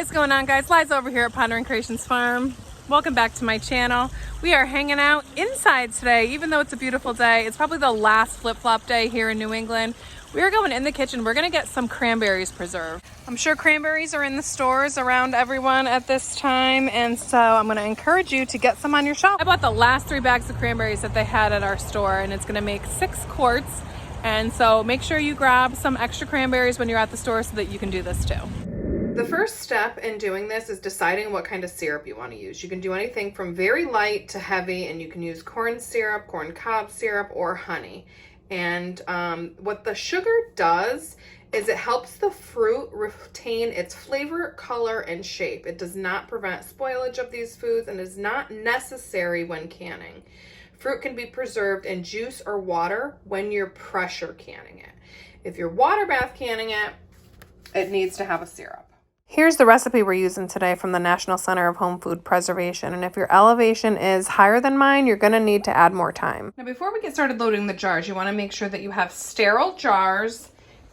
What is going on, guys? Liza over here at Pantry Creations Farm. Welcome back to my channel. We are hanging out inside today, even though it's a beautiful day. It's probably the last flip-flop day here in New England. We are going in the kitchen. We're gonna get some cranberries preserved. I'm sure cranberries are in the stores around everyone at this time, and so I'm gonna encourage you to get some on your shelf. I bought the last 3 bags of cranberries that they had at our store, and it's gonna make 6 quarts. And so make sure you grab some extra cranberries when you're at the store so that you can do this too. The first step in doing this is deciding what kind of syrup you want to use. You can do anything from very light to heavy, and you can use corn syrup, corn cob syrup, or honey. And what the sugar does is it helps the fruit retain its flavor, color, and shape. It does not prevent spoilage of these foods and is not necessary when canning. Fruit can be preserved in juice or water when you're pressure canning it. If you're Waterbath canning it, it needs to have a syrup. Here's the recipe we're using today from the National Center of Home Food Preservation. And if your elevation is higher than mine, you're gonna need to add more time. Now, before we get started loading the jars, you wanna make sure that you have sterile jars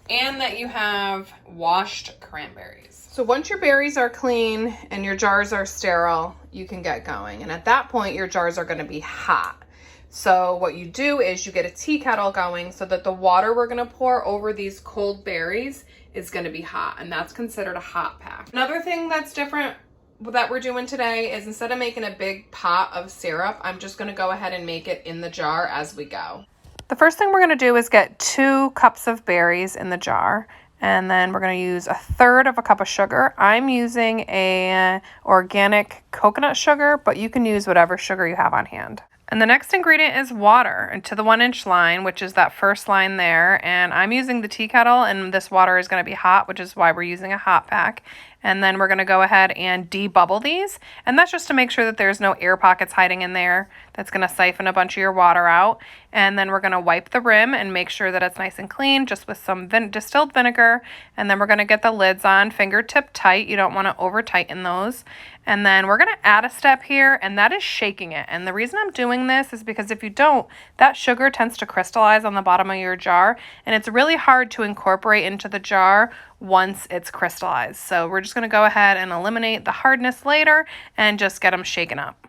and that you have washed cranberries. So once your berries are clean and your jars are sterile, you can get going. And at that point, your jars are gonna be hot. So what you do is you get a tea kettle going so that the water we're gonna pour over these cold berries is gonna be hot, and that's considered a hot pack. Another thing that's different that we're doing today is instead of making a big pot of syrup, I'm just gonna go ahead and make it in the jar as we go. The first thing we're gonna do is get 2 cups of berries in the jar, and then we're gonna use 1/3 of a cup of sugar. I'm using a organic coconut sugar, but you can use whatever sugar you have on hand. And the next ingredient is water, and to the 1-inch line, which is that first line there. And I'm using the tea kettle, and this water is going to be hot, which is why we're using a hot pack. And then we're going to go ahead and debubble these. And that's just to make sure that there's no air pockets hiding in there. That's going to siphon a bunch of your water out. And then we're going to wipe the rim and make sure that it's nice and clean, just with some distilled vinegar. And then we're going to get the lids on fingertip tight. You don't want to over tighten those. And then we're going to add a step here, and that is shaking it. And the reason I'm doing this is because if you don't, that sugar tends to crystallize on the bottom of your jar, and it's really hard to incorporate into the jar once it's crystallized. So we're just going to go ahead and eliminate the hardness later and just get them shaken up.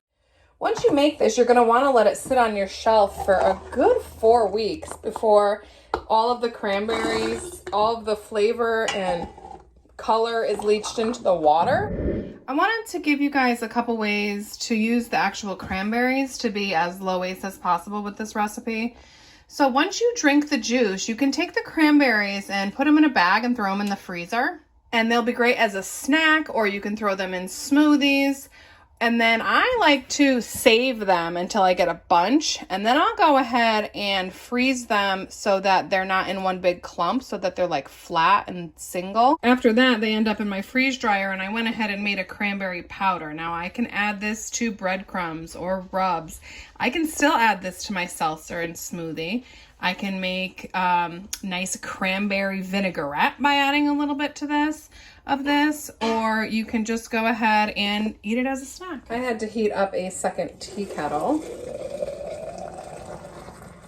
Once you make this, you're going to want to let it sit on your shelf for a good 4 weeks before all of the cranberries, all of the flavor and color is leached into the water. I wanted to give you guys a couple ways to use the actual cranberries to be as low waste as possible with this recipe. So once you drink the juice, you can take the cranberries and put them in a bag and throw them in the freezer. And they'll be great as a snack, or you can throw them in smoothies. And then I like to save them until I get a bunch, and then I'll go ahead and freeze them so that they're not in one big clump, so that they're like flat and single. After that, they end up in my freeze dryer, and I went ahead and made a cranberry powder. Now I can add this to breadcrumbs or rubs. I can still add this to my seltzer and smoothie. I can make nice cranberry vinaigrette by adding a little bit to this, or you can just go ahead and eat it as a snack. I had to heat up a second tea kettle,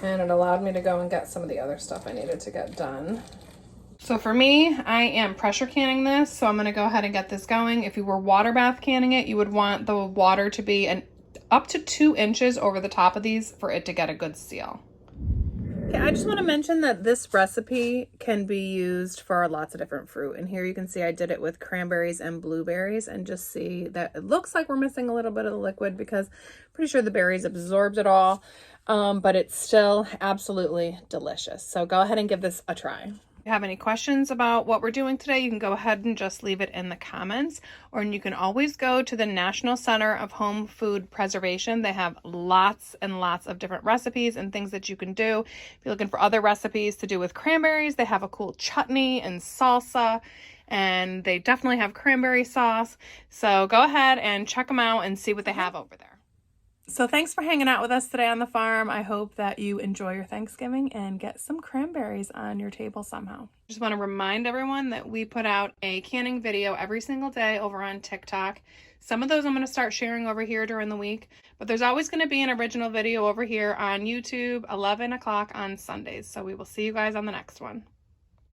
and it allowed me to go and get some of the other stuff I needed to get done. So for me, I am pressure canning this, so I'm gonna go ahead and get this going. If you were Waterbath canning it, you would want the water to be up to 2 inches over the top of these for it to get a good seal. Okay, I just want to mention that this recipe can be used for lots of different fruit. And here you can see I did it with cranberries and blueberries, and just see that it looks like we're missing a little bit of the liquid because I'm pretty sure the berries absorbed it all, but it's still absolutely delicious. So go ahead and give this a try. If you have any questions about what we're doing today, you can go ahead and just leave it in the comments, or you can always go to the National Center of Home Food Preservation. They have lots and lots of different recipes and things that you can do. If you're looking for other recipes to do with cranberries, they have a cool chutney and salsa, and they definitely have cranberry sauce. So go ahead and check them out and see what they have over there. So thanks for hanging out with us today on the farm. I hope that you enjoy your Thanksgiving and get some cranberries on your table somehow. Just want to remind everyone that we put out a canning video every single day over on TikTok. Some of those I'm going to start sharing over here during the week, but there's always going to be an original video over here on YouTube, 11 o'clock on Sundays. So we will see you guys on the next one.